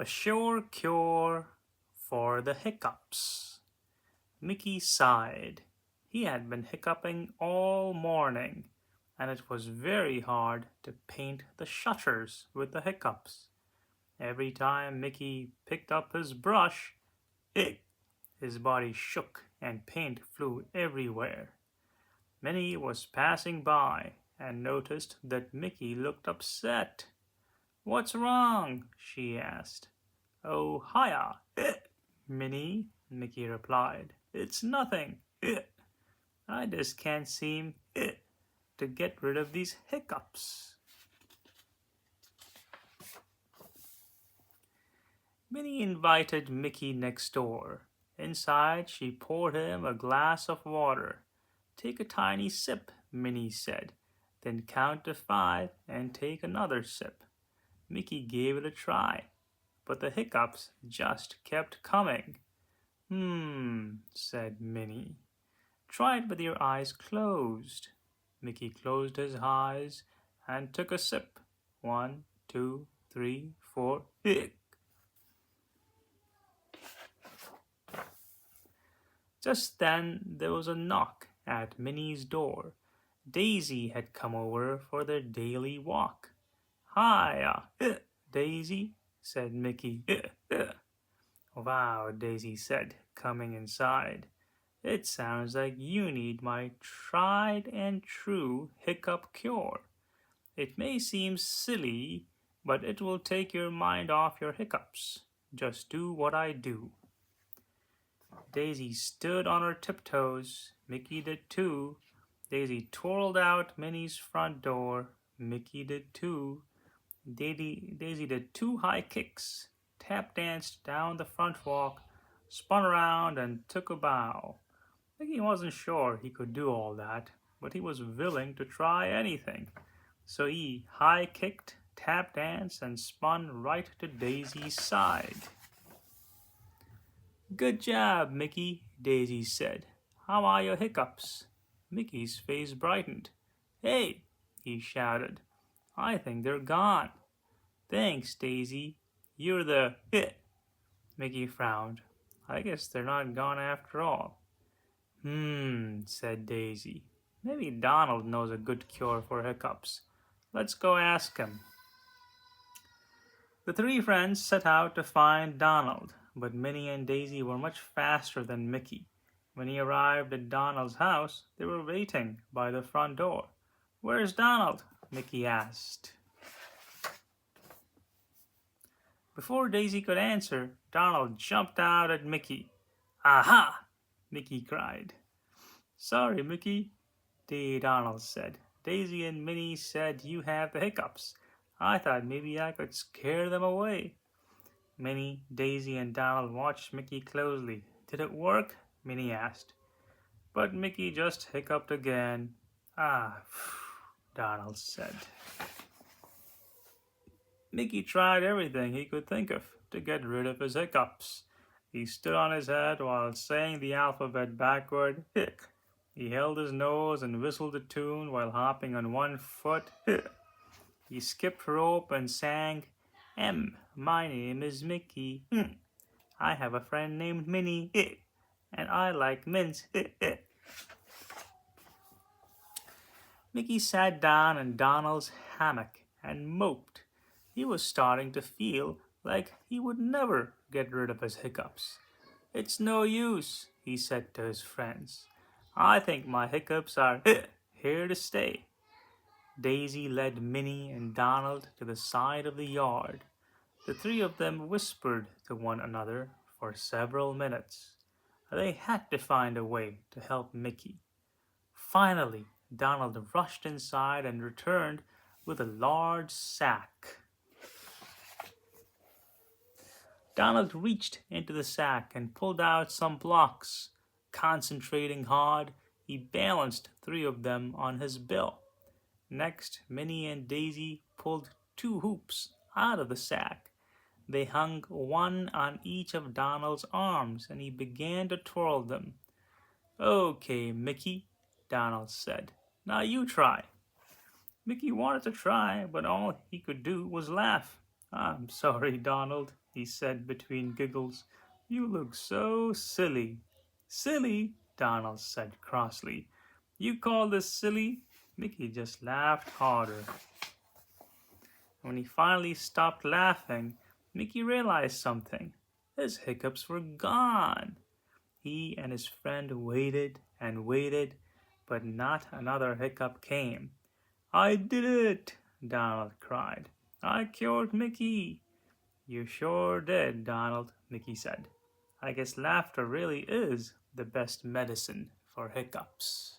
A sure cure for the hiccups. Mickey sighed. He had been hiccuping all morning, and it was very hard to paint the shutters with the hiccups. Every time Mickey picked up his brush, it, his body shook and paint flew everywhere. Minnie was passing by and noticed that Mickey looked upset. "What's wrong?" she asked. "Oh, hiya, Minnie," Mickey replied. "It's nothing. I just can't seem to get rid of these hiccups." Minnie invited Mickey next door. Inside, she poured him a glass of water. "Take a tiny sip," Minnie said. "Then count to 5 and take another sip." Mickey gave it a try, but the hiccups just kept coming. Said Minnie. "Try it with your eyes closed." Mickey closed his eyes and took a sip. 1, 2, 3, 4, hic. Just then there was a knock at Minnie's door. Daisy had come over for their daily walk. "Hiya, Daisy," said Mickey. "Wow," Daisy said, coming inside. "It sounds like you need my tried and true hiccup cure. It may seem silly, but it will take your mind off your hiccups. Just do what I do." Daisy stood on her tiptoes. Mickey did too. Daisy twirled out Minnie's front door. Mickey did too. Daisy did 2 high kicks, tap danced down the front walk, spun around and took a bow. Mickey wasn't sure he could do all that, but he was willing to try anything. So he high kicked, tap danced, and spun right to Daisy's side. "Good job, Mickey," Daisy said. "How are your hiccups?" Mickey's face brightened. "Hey!" he shouted. "I think they're gone." "Thanks, Daisy. You're the hit." Mickey frowned. "I guess they're not gone after all." Said Daisy. "Maybe Donald knows a good cure for hiccups. Let's go ask him." The 3 friends set out to find Donald, but Minnie and Daisy were much faster than Mickey. When he arrived at Donald's house, they were waiting by the front door. "Where's Donald?" Mickey asked. Before Daisy could answer, Donald jumped out at Mickey. "Aha!" Mickey cried. "Sorry, Mickey," Donald said. "Daisy and Minnie said you have the hiccups. I thought maybe I could scare them away." Minnie, Daisy, and Donald watched Mickey closely. "Did it work?" Minnie asked. But Mickey just hiccuped again. "Ah," Donald said. Mickey tried everything he could think of to get rid of his hiccups. He stood on his head while saying the alphabet backward. Hic. He held his nose and whistled a tune while hopping on one foot. Hic. He skipped rope and sang, My name is Mickey. I have a friend named Minnie. And I like mints. Mickey sat down in Donald's hammock and moped. He was starting to feel like he would never get rid of his hiccups. "It's no use," he said to his friends. "I think my hiccups are here to stay." Daisy led Minnie and Donald to the side of the yard. The 3 of them whispered to one another for several minutes. They had to find a way to help Mickey. Finally, Donald rushed inside and returned with a large sack. Donald reached into the sack and pulled out some blocks. Concentrating hard, he balanced 3 of them on his bill. Next, Minnie and Daisy pulled 2 hoops out of the sack. They hung one on each of Donald's arms, and he began to twirl them. "Okay, Mickey," Donald said. "Now you try." Mickey wanted to try, but all he could do was laugh. "I'm sorry, Donald," he said between giggles. You look so silly. Silly? Donald said crossly. You call this silly? Mickey just laughed harder. When he finally stopped laughing, Mickey realized something. His hiccups were gone. He and his friend waited and waited, but not another hiccup came. I did it! Donald cried. I cured Mickey. You sure did, Donald, Mickey said. I guess laughter really is the best medicine for hiccups.